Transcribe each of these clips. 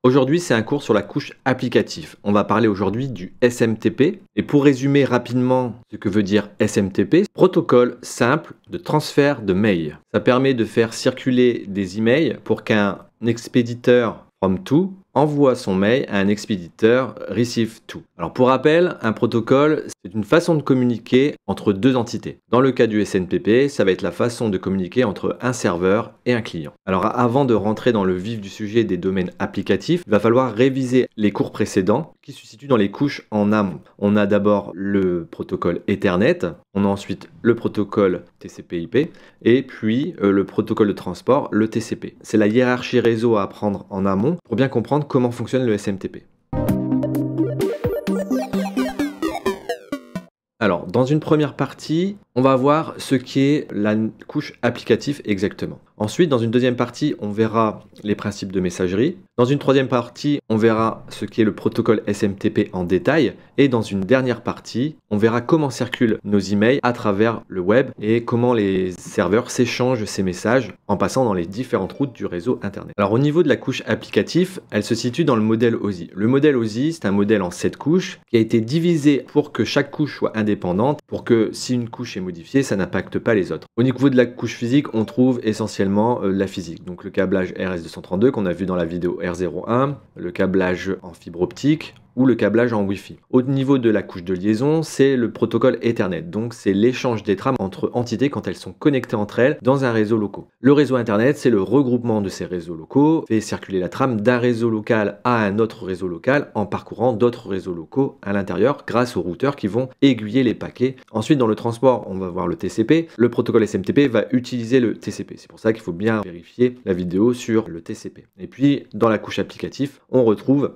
Aujourd'hui, c'est un cours sur la couche applicative. On va parler aujourd'hui du SMTP. Et pour résumer rapidement ce que veut dire SMTP, protocole simple de transfert de mail. Ça permet de faire circuler des emails pour qu'un expéditeur from to envoie son mail à un expéditeur receive to. Alors pour rappel, un protocole, c'est une façon de communiquer entre deux entités. Dans le cas du SMTP, ça va être la façon de communiquer entre un serveur et un client. Alors avant de rentrer dans le vif du sujet des domaines applicatifs, il va falloir réviser les cours précédents qui se situent dans les couches en amont. On a d'abord le protocole Ethernet, on a ensuite le protocole TCP/IP et puis le protocole de transport, le TCP. C'est la hiérarchie réseau à apprendre en amont pour bien comprendre comment fonctionne le SMTP. Alors, dans une première partie, on va voir ce qu'est la couche applicative exactement. Ensuite, dans une deuxième partie, on verra les principes de messagerie. Dans une troisième partie, on verra ce qu'est le protocole SMTP en détail. Et dans une dernière partie, on verra comment circulent nos emails à travers le web et comment les serveurs s'échangent ces messages en passant dans les différentes routes du réseau Internet. Alors, au niveau de la couche applicative, elle se situe dans le modèle OSI. Le modèle OSI, c'est un modèle en 7 couches qui a été divisé pour que chaque couche soit indépendante, pour que si une couche est modifiée, ça n'impacte pas les autres. Au niveau de la couche physique, on trouve essentiellement la physique, donc le câblage RS232 qu'on a vu dans la vidéo R01, le câblage en fibre optique ou le câblage en Wi-Fi. Au niveau de la couche de liaison, c'est le protocole Ethernet, donc c'est l'échange des trames entre entités quand elles sont connectées entre elles dans un réseau local. Le réseau Internet, c'est le regroupement de ces réseaux locaux, fait circuler la trame d'un réseau local à un autre réseau local en parcourant d'autres réseaux locaux à l'intérieur grâce aux routeurs qui vont aiguiller les paquets. Ensuite, dans le transport, on va voir le TCP. Le protocole SMTP va utiliser le TCP. C'est pour ça qu'il faut bien vérifier la vidéo sur le TCP. Et puis, dans la couche applicative, on retrouve,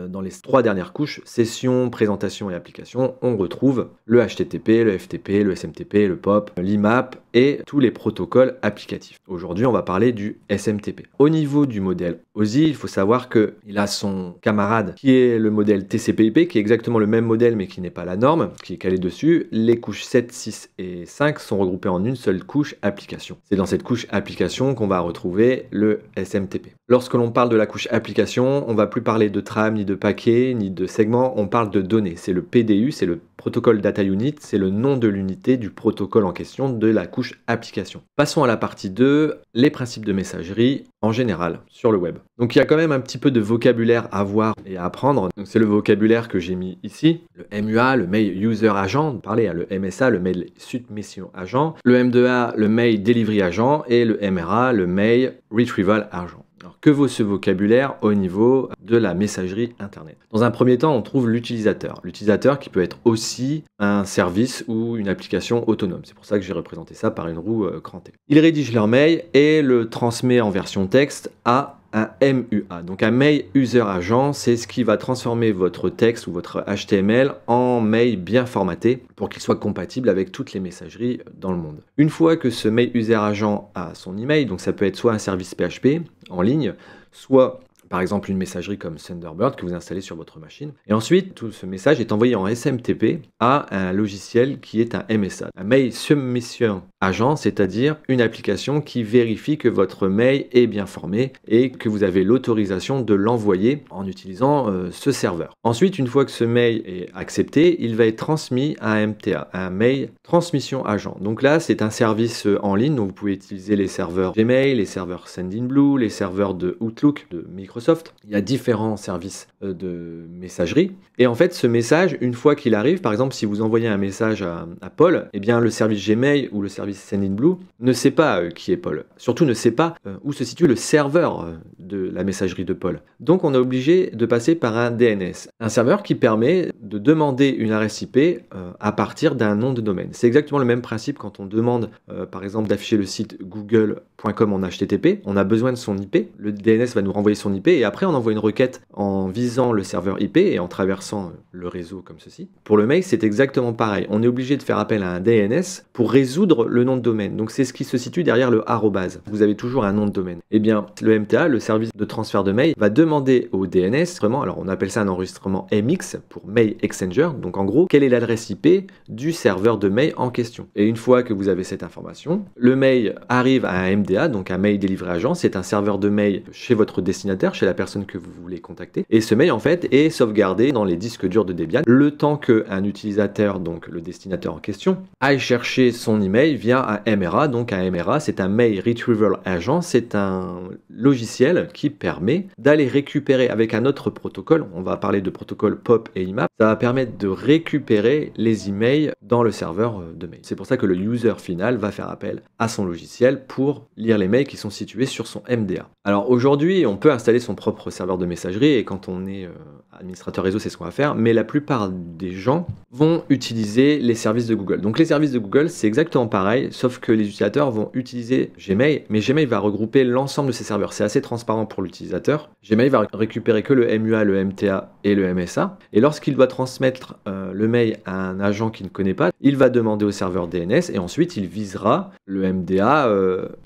dans les trois dernière couche, session, présentation et application, on retrouve le HTTP, le FTP, le SMTP, le POP, l'IMAP et tous les protocoles applicatifs. Aujourd'hui, on va parler du SMTP. Au niveau du modèle OSI, il faut savoir qu'il a son camarade qui est le modèle TCP/IP, qui est exactement le même modèle mais qui n'est pas la norme, qui est calé dessus. Les couches 7, 6 et 5 sont regroupées en une seule couche application. C'est dans cette couche application qu'on va retrouver le SMTP. Lorsque l'on parle de la couche application, on ne va plus parler de trame, ni de paquet, ni de segment, on parle de données. C'est le PDU, c'est le protocole data unit, c'est le nom de l'unité du protocole en question de la couche application. Passons à la partie 2, les principes de messagerie en général sur le web. Donc il y a quand même un petit peu de vocabulaire à voir et à apprendre. Donc c'est le vocabulaire que j'ai mis ici. Le MUA, le Mail User Agent, le MSA, le Mail Submission Agent, le M2A, le Mail Delivery Agent et le MRA, le Mail Retrieval Agent. Alors, que vaut ce vocabulaire au niveau de la messagerie Internet? Dans un premier temps, on trouve l'utilisateur. L'utilisateur qui peut être aussi un service ou une application autonome. C'est pour ça que j'ai représenté ça par une roue crantée. Il rédige leur mail et le transmet en version texte à un MUA. Donc un Mail User Agent, c'est ce qui va transformer votre texte ou votre HTML en mail bien formaté pour qu'il soit compatible avec toutes les messageries dans le monde. Une fois que ce Mail User Agent a son email, donc ça peut être soit un service PHP en ligne, soit par exemple une messagerie comme Thunderbird que vous installez sur votre machine. Et ensuite, tout ce message est envoyé en SMTP à un logiciel qui est un MSA, un Mail Submission Agent, c'est-à-dire une application qui vérifie que votre mail est bien formé et que vous avez l'autorisation de l'envoyer en utilisant ce serveur. Ensuite, une fois que ce mail est accepté, il va être transmis à un MTA, un Mail Transmission Agent. Donc là, c'est un service en ligne, donc vous pouvez utiliser les serveurs Gmail, les serveurs Sendinblue, les serveurs de Outlook, de Microsoft. Il y a différents services de messagerie. Et en fait, ce message, une fois qu'il arrive, par exemple, si vous envoyez un message à Paul, eh bien le service Gmail ou le service Sendinblue ne sait pas qui est Paul. Surtout ne sait pas où se situe le serveur de la messagerie de Paul. Donc on est obligé de passer par un DNS, un serveur qui permet de demander une adresse IP à partir d'un nom de domaine. C'est exactement le même principe quand on demande, par exemple, d'afficher le site google.com en HTTP. On a besoin de son IP. Le DNS va nous renvoyer son IP et après on envoie une requête en visant le serveur IP et en traversant le réseau comme ceci. Pour le mail, c'est exactement pareil. On est obligé de faire appel à un DNS pour résoudre le nom de domaine. Donc c'est ce qui se situe derrière le arrobase. Vous avez toujours un nom de domaine. Eh bien, le MTA, le service de transfert de mail, va demander au DNS, alors on appelle ça un enregistrement MX pour Mail Exchanger. Donc en gros, quelle est l'adresse IP du serveur de mail en question. Et une fois que vous avez cette information, le mail arrive à un MD MDA, donc un mail délivré agent, c'est un serveur de mail chez votre destinataire, chez la personne que vous voulez contacter. Et ce mail, en fait, est sauvegardé dans les disques durs de Debian, le temps qu'un utilisateur, donc le destinataire en question, aille chercher son email via un MRA. Donc un MRA, c'est un Mail Retrieval Agent, c'est un logiciel qui permet d'aller récupérer avec un autre protocole, on va parler de protocole POP et IMAP, ça va permettre de récupérer les emails dans le serveur de mail. C'est pour ça que le user final va faire appel à son logiciel pour lire les mails qui sont situés sur son MDA. Alors aujourd'hui, on peut installer son propre serveur de messagerie et quand on est administrateur réseau, c'est ce qu'on va faire, mais la plupart des gens vont utiliser les services de Google. Donc les services de Google, c'est exactement pareil, sauf que les utilisateurs vont utiliser Gmail, mais Gmail va regrouper l'ensemble de ces serveurs. C'est assez transparent pour l'utilisateur. Gmail va récupérer que le MUA, le MTA et le MSA, et lorsqu'il doit transmettre le mail à un agent qu'il ne connaît pas, il va demander au serveur DNS et ensuite il visera le MDA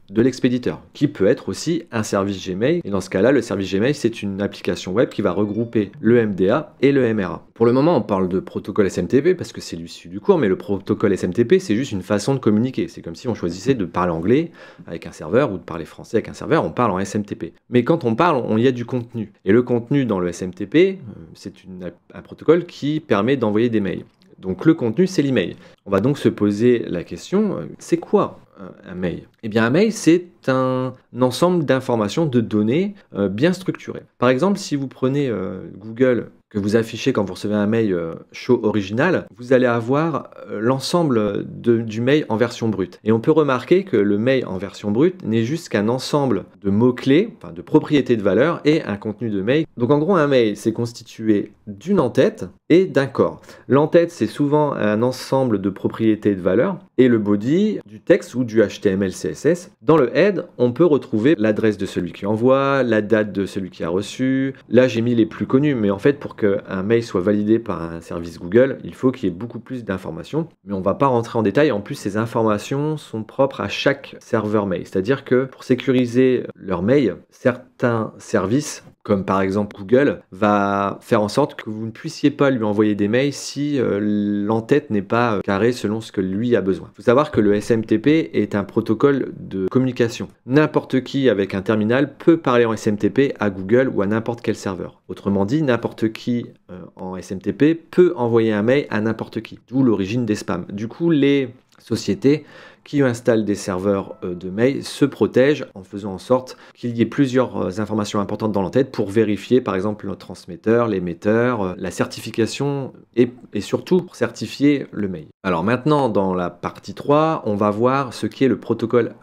de l'expéditeur, qui peut être aussi un service Gmail. Et dans ce cas-là, le service Gmail, c'est une application web qui va regrouper le MDA et le MRA. Pour le moment, on parle de protocole SMTP parce que c'est l'issue du cours, mais le protocole SMTP, c'est juste une façon de communiquer. C'est comme si on choisissait de parler anglais avec un serveur ou de parler français avec un serveur, on parle en SMTP. Mais quand on parle, il y a du contenu. Et le contenu dans le SMTP, c'est un protocole qui permet d'envoyer des mails. Donc le contenu, c'est l'email. On va donc se poser la question, c'est quoi un mail? Eh bien un mail, c'est un ensemble d'informations, de données bien structurées. Par exemple, si vous prenez Google, que vous affichez quand vous recevez un mail show original, vous allez avoir l'ensemble du mail en version brute. Et on peut remarquer que le mail en version brute n'est juste qu'un ensemble de mots-clés, enfin de propriétés de valeur et un contenu de mail. Donc en gros, un mail, c'est constitué d'une en-tête et d'un corps. L'en-tête, c'est souvent un ensemble de propriétés de valeur et le body, du texte ou du HTML, CSS. Dans le head, on peut retrouver l'adresse de celui qui envoie, la date de celui qui a reçu. Là, j'ai mis les plus connus, mais en fait, pour qu'un mail soit validé par un service Google, il faut qu'il y ait beaucoup plus d'informations. Mais on ne va pas rentrer en détail. En plus, ces informations sont propres à chaque serveur mail. C'est-à-dire que pour sécuriser leur mail, certains services, comme par exemple Google, va faire en sorte que vous ne puissiez pas lui envoyer des mails si l'entête n'est pas carrée selon ce que lui a besoin. Il faut savoir que le SMTP est un protocole de communication. N'importe qui avec un terminal peut parler en SMTP à Google ou à n'importe quel serveur. Autrement dit, n'importe qui en SMTP peut envoyer un mail à n'importe qui, d'où l'origine des spams. Du coup, les sociétés qui installent des serveurs de mail se protègent en faisant en sorte qu'il y ait plusieurs informations importantes dans l'entête pour vérifier par exemple le transmetteur, l'émetteur, la certification et surtout pour certifier le mail. Alors maintenant dans la partie 3, on va voir ce qu'est le protocole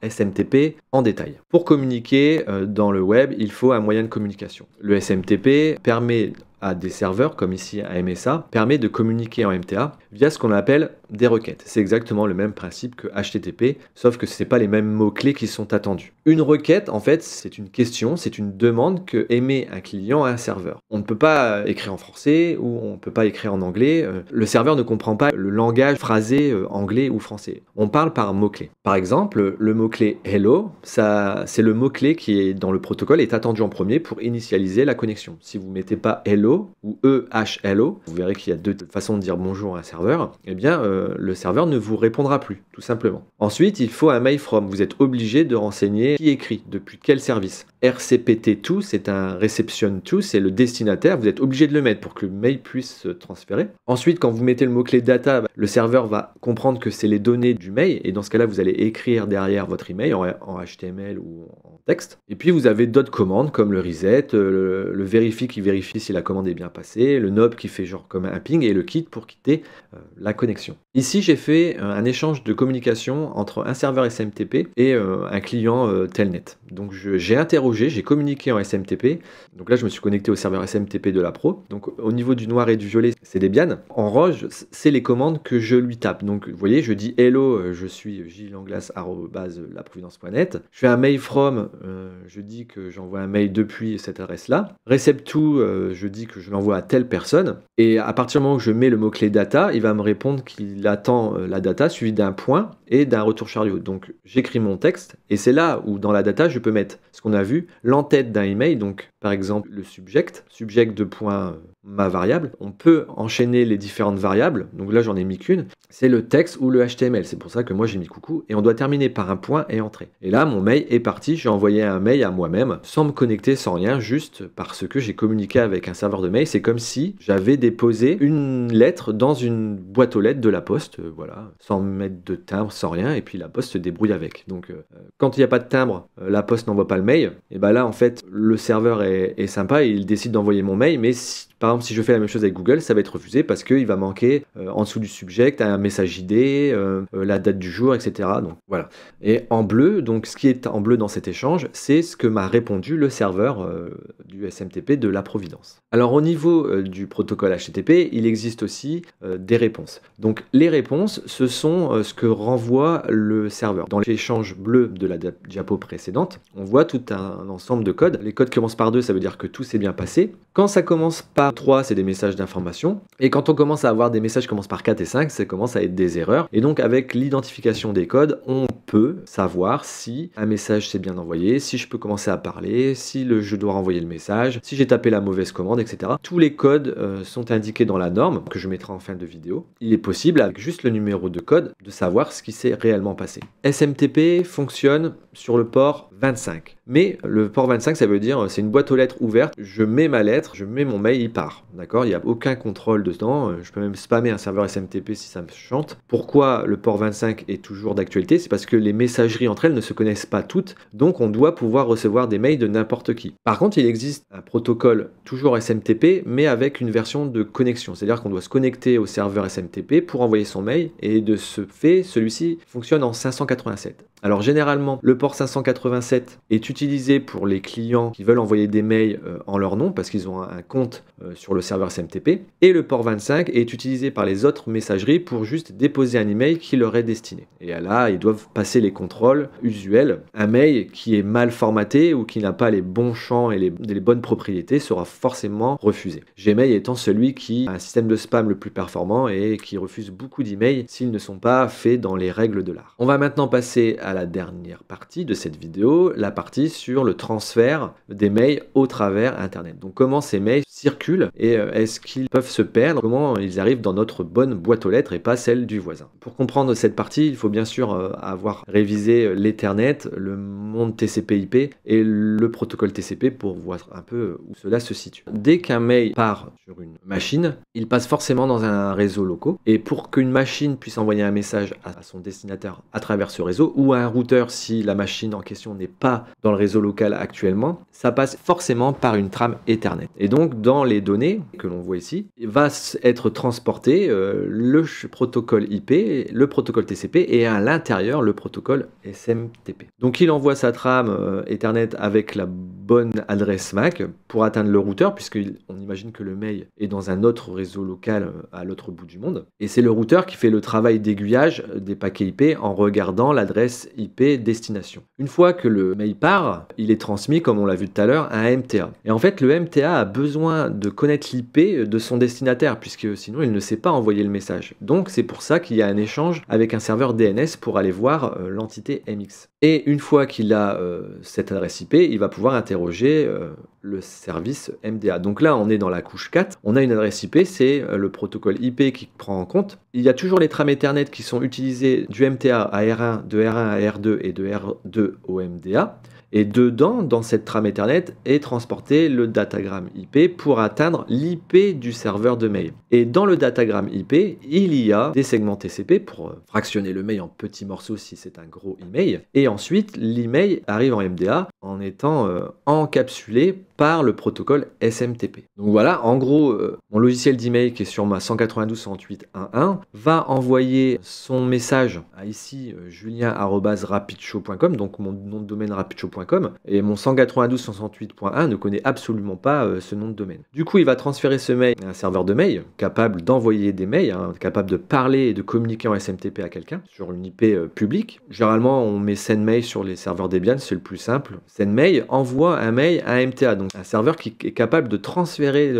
SMTP en détail. Pour communiquer dans le web, il faut un moyen de communication. Le SMTP permet à des serveurs, comme ici à MSA, permet de communiquer en MTA via ce qu'on appelle des requêtes. C'est exactement le même principe que HTTP, sauf que ce n'est pas les mêmes mots-clés qui sont attendus. Une requête, en fait, c'est une question, c'est une demande que émet un client à un serveur. On ne peut pas écrire en français ou on ne peut pas écrire en anglais. Le serveur ne comprend pas le langage phrasé anglais ou français. On parle par mots-clés. Par exemple, le mot-clé hello, c'est le mot-clé qui est dans le protocole, est attendu en premier pour initialiser la connexion. Si vous ne mettez pas hello ou EHLO, vous verrez qu'il y a deux façons de dire bonjour à un serveur, eh bien le serveur ne vous répondra plus, tout simplement. Ensuite, il faut un mail from. Vous êtes obligé de renseigner qui écrit, depuis quel service. RCPT2, c'est un reception to, c'est le destinataire, vous êtes obligé de le mettre pour que le mail puisse se transférer. Ensuite, quand vous mettez le mot-clé data, le serveur va comprendre que c'est les données du mail, et dans ce cas-là, vous allez écrire derrière votre email en HTML ou en texte. Et puis, vous avez d'autres commandes, comme le reset, le verifie qui vérifie si la commande est bien passée, le nob qui fait genre comme un ping, et le quit pour quitter la connexion. Ici, j'ai fait un échange de communication entre un serveur SMTP et un client Telnet. Donc, j'ai interrogé, j'ai communiqué en SMTP. Donc là, je me suis connecté au serveur SMTP de la Pro. Donc, au niveau du noir et du violet, c'est Debian. En rouge, c'est les commandes que je lui tape. Donc, vous voyez, je dis hello, je suis jlanglas@laprovidence.net. Je fais un mail from, je dis que j'envoie un mail depuis cette adresse-là. Recept2, je dis que je l'envoie à telle personne. Et à partir du moment où je mets le mot-clé data, il va me répondre qu'il attend la data suivi d'un point et d'un retour chariot. Donc j'écris mon texte et c'est là où dans la data je peux mettre ce qu'on a vu, l'entête d'un email, donc par exemple le subject de point ma variable. On peut enchaîner les différentes variables, donc là j'en ai mis qu'une, c'est le texte ou le HTML, c'est pour ça que moi j'ai mis coucou, et on doit terminer par un point et entrée. Et là mon mail est parti, j'ai envoyé un mail à moi-même, sans me connecter, sans rien, juste parce que j'ai communiqué avec un serveur de mail, c'est comme si j'avais déposé une lettre dans une boîte aux lettres de la poste, voilà, sans mettre de timbre, sans rien, et puis la poste se débrouille avec. Donc quand il n'y a pas de timbre, la poste n'envoie pas le mail, et ben là en fait le serveur est sympa et il décide d'envoyer mon mail, mais par exemple, si je fais la même chose avec Google, ça va être refusé parce qu'il va manquer en dessous du subject un message ID, la date du jour, etc. Donc voilà. Et en bleu, donc ce qui est en bleu dans cet échange, c'est ce que m'a répondu le serveur du SMTP de la Providence. Alors au niveau du protocole HTTP, il existe aussi des réponses. Donc les réponses, ce sont ce que renvoie le serveur. Dans l'échange bleu de la diapo précédente, on voit tout un ensemble de codes. Les codes commencent par 2, ça veut dire que tout s'est bien passé. Quand ça commence par 3, c'est des messages d'information. Et quand on commence à avoir des messages qui commencent par 4 et 5, ça commence à être des erreurs. Et donc avec l'identification des codes, on peut savoir si un message s'est bien envoyé, si je peux commencer à parler, si je dois renvoyer le message, si j'ai tapé la mauvaise commande, etc. Tous les codes sont indiqués dans la norme que je mettrai en fin de vidéo. Il est possible, avec juste le numéro de code, de savoir ce qui s'est réellement passé. SMTP fonctionne sur le port 25. Mais le port 25, ça veut dire c'est une boîte aux lettres ouverte. Je mets ma lettre, je mets mon mail, il part. D'accord? Il n'y a aucun contrôle dedans. Je peux même spammer un serveur SMTP si ça me chante. Pourquoi le port 25 est toujours d'actualité? C'est parce que les messageries entre elles ne se connaissent pas toutes. Donc on doit pouvoir recevoir des mails de n'importe qui. Par contre, il existe un protocole toujours SMTP, mais avec une version de connexion. C'est-à-dire qu'on doit se connecter au serveur SMTP pour envoyer son mail. Et de ce fait, celui-ci fonctionne en 587. Alors généralement, le port 587 est utilisé pour les clients qui veulent envoyer des mails en leur nom parce qu'ils ont un compte sur le serveur SMTP. Et le port 25 est utilisé par les autres messageries pour juste déposer un email qui leur est destiné. Et là, ils doivent passer les contrôles usuels. Un mail qui est mal formaté ou qui n'a pas les bons champs et les bonnes propriétés sera forcément refusé. Gmail étant celui qui a un système de spam le plus performant et qui refuse beaucoup d'emails s'ils ne sont pas faits dans les règles de l'art. On va maintenant passer à la dernière partie de cette vidéo, la partie sur le transfert des mails au travers Internet. Donc comment ces mails circulent et est-ce qu'ils peuvent se perdre, comment ils arrivent dans notre bonne boîte aux lettres et pas celle du voisin. Pour comprendre cette partie, il faut bien sûr avoir révisé l'Ethernet, le monde TCP/IP et le protocole TCP pour voir un peu où cela se situe. Dès qu'un mail part sur une machine, il passe forcément dans un réseau local et pour qu'une machine puisse envoyer un message à son destinataire à travers ce réseau ou à un routeur si la machine en question n'est pas dans le réseau local actuellement, ça passe forcément par une trame Ethernet. Et donc dans les données que l'on voit ici, va être transporté le protocole IP, le protocole TCP et à l'intérieur le protocole SMTP. Donc il envoie sa trame Ethernet avec la bonne adresse MAC pour atteindre le routeur puisqu'on imagine que le mail est dans un autre réseau local à l'autre bout du monde. Et c'est le routeur qui fait le travail d'aiguillage des paquets IP en regardant l'adresse IP destination. Une fois que le mail part, il est transmis, comme on l'a vu tout à l'heure, à un MTA. Et en fait, le MTA a besoin de connaître l'IP de son destinataire, puisque sinon il ne sait pas envoyer le message. Donc c'est pour ça qu'il y a un échange avec un serveur DNS pour aller voir l'entité MX. Et une fois qu'il a cette adresse IP, il va pouvoir interroger le service MDA. Donc là, on est dans la couche 4. On a une adresse IP, c'est le protocole IP qui prend en compte. Il y a toujours les trames Ethernet qui sont utilisées du MTA à R1, de R1 à R2 et de R2 au MDA. Et dedans, dans cette trame Ethernet, est transporté le datagramme IP pour atteindre l'IP du serveur de mail. Et dans le datagramme IP, il y a des segments TCP pour fractionner le mail en petits morceaux si c'est un gros email. Et ensuite, l'email arrive en MDA en étant encapsulé par le protocole SMTP. Donc voilà, en gros, mon logiciel d'email qui est sur ma 192.168.1.1 va envoyer son message à ici julien@rapidshow.com, donc mon nom de domaine rapidshow.com, et mon 192.168.1 ne connaît absolument pas ce nom de domaine. Du coup, il va transférer ce mail à un serveur de mail capable d'envoyer des mails, capable de parler et de communiquer en SMTP à quelqu'un sur une IP publique. Généralement, on met SendMail sur les serveurs Debian, c'est le plus simple. SendMail envoie un mail à un MTA, donc un serveur qui est capable de transférer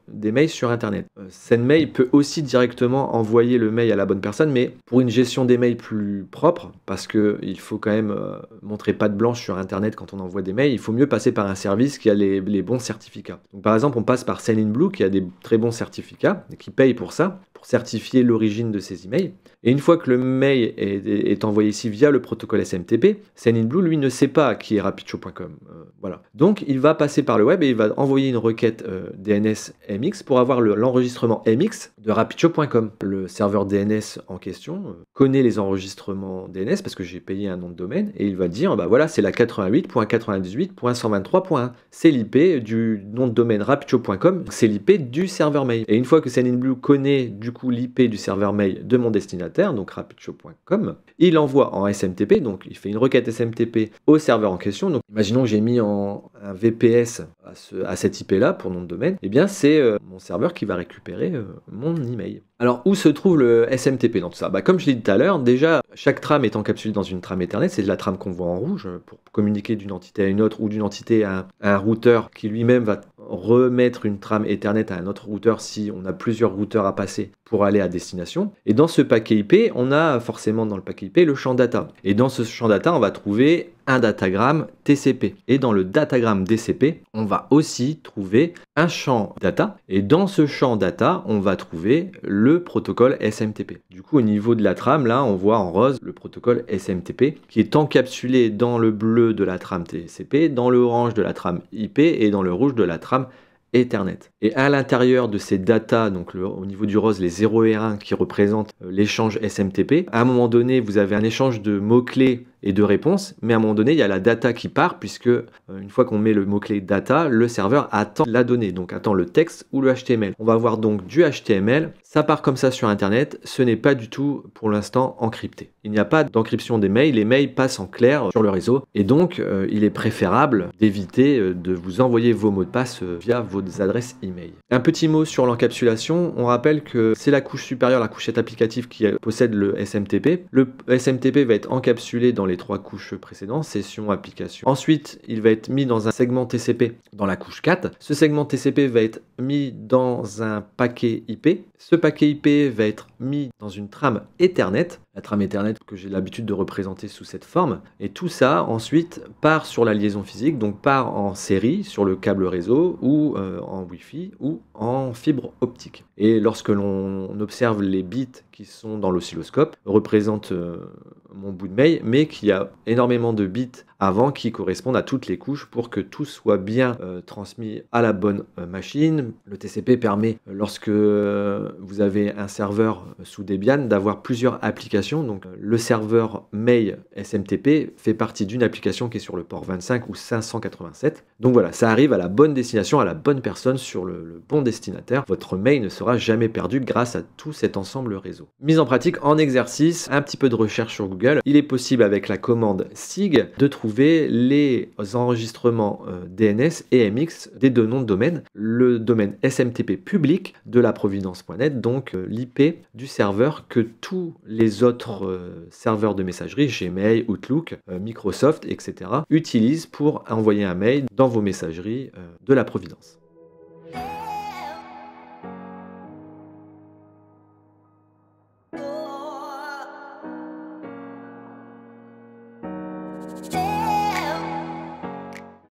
des mails sur Internet. SendMail peut aussi directement envoyer le mail à la bonne personne, mais pour une gestion des mails plus propre, parce qu'il faut quand même montrer patte blanche sur Internet quand on envoie des mails, il faut mieux passer par un service qui a les bons certificats. Donc, par exemple, on passe par Sendinblue qui a des très bons certificats et qui paye pour ça, pour certifier l'origine de ces emails. Et une fois que le mail est envoyé ici via le protocole SMTP, Sendinblue, lui, ne sait pas qui est rapidshow.com. Voilà. Donc, il va passer par le web et il va envoyer une requête DNS MX pour avoir l'enregistrement MX de rapidshow.com. Le serveur DNS en question connaît les enregistrements DNS parce que j'ai payé un nom de domaine et il va dire, bah voilà, c'est la 88.98.123.1. C'est l'IP du nom de domaine rapidshow.com, c'est l'IP du serveur mail. Et une fois que Sendinblue connaît du coup l'IP du serveur mail de mon destinataire, donc rapidshow.com, il envoie en SMTP, donc il fait une requête SMTP au serveur en question. Donc imaginons que j'ai mis un VPS à cette IP là pour nom de domaine, et bien c'est mon serveur qui va récupérer mon email. Alors où se trouve le SMTP dans tout ça? Comme je l'ai dit tout à l'heure, déjà chaque trame est encapsulée dans une trame Ethernet, c'est la trame qu'on voit en rouge pour communiquer d'une entité à une autre ou d'une entité à un routeur qui lui-même va remettre une trame Ethernet à un autre routeur si on a plusieurs routeurs à passer pour aller à destination. Et dans ce paquet IP, on a forcément dans le paquet IP le champ data. Et dans ce champ data, on va trouver un datagramme TCP. Et dans le datagramme DCP, on va aussi trouver un champ data. Et dans ce champ data, on va trouver le protocole SMTP. Du coup, au niveau de la trame, là, on voit en rose le protocole SMTP qui est encapsulé dans le bleu de la trame TCP, dans le orange de la trame IP et dans le rouge de la trame Ethernet. Et à l'intérieur de ces datas, donc au niveau du rose, les 0 et 1 qui représentent l'échange SMTP, à un moment donné, vous avez un échange de mots-clés et de réponses, mais à un moment donné, il y a la data qui part, puisque une fois qu'on met le mot-clé data, le serveur attend la donnée, donc attend le texte ou le HTML. On va voir donc du HTML, ça part comme ça sur Internet, ce n'est pas du tout pour l'instant encrypté. Il n'y a pas d'encryption des mails, les mails passent en clair sur le réseau, et donc il est préférable d'éviter de vous envoyer vos mots de passe via vos adresses email. Un petit mot sur l'encapsulation, on rappelle que c'est la couche supérieure, la couchette applicative qui possède le SMTP. Le SMTP va être encapsulé dans les 3 couches précédentes, session, application. Ensuite, il va être mis dans un segment TCP dans la couche 4. Ce segment TCP va être mis dans un paquet IP. Ce paquet IP va être mis dans une trame Ethernet, la trame Ethernet que j'ai l'habitude de représenter sous cette forme. Et tout ça, ensuite, part sur la liaison physique, donc part en série sur le câble réseau ou en Wi-Fi ou en fibre optique. Et lorsque l'on observe les bits qui sont dans l'oscilloscope, représente mon bout de mail, mais qu'il y a énormément de bits avant qui correspondent à toutes les couches pour que tout soit bien transmis à la bonne machine. Le TCP permet, lorsque vous avez un serveur sous Debian, d'avoir plusieurs applications. Donc le serveur mail SMTP fait partie d'une application qui est sur le port 25 ou 587. Donc voilà, ça arrive à la bonne destination, à la bonne personne sur le bon destinataire. Votre mail ne sera jamais perdu grâce à tout cet ensemble réseau. Mise en pratique, en exercice, un petit peu de recherche sur Google. Il est possible avec la commande SIG de trouver les enregistrements DNS et MX des 2 noms de domaine. Le domaine SMTP public de la Providence.net, donc l'IP du serveur que tous les autres serveurs de messagerie, Gmail, Outlook, Microsoft, etc., utilisent pour envoyer un mail dans vos messageries de la Providence.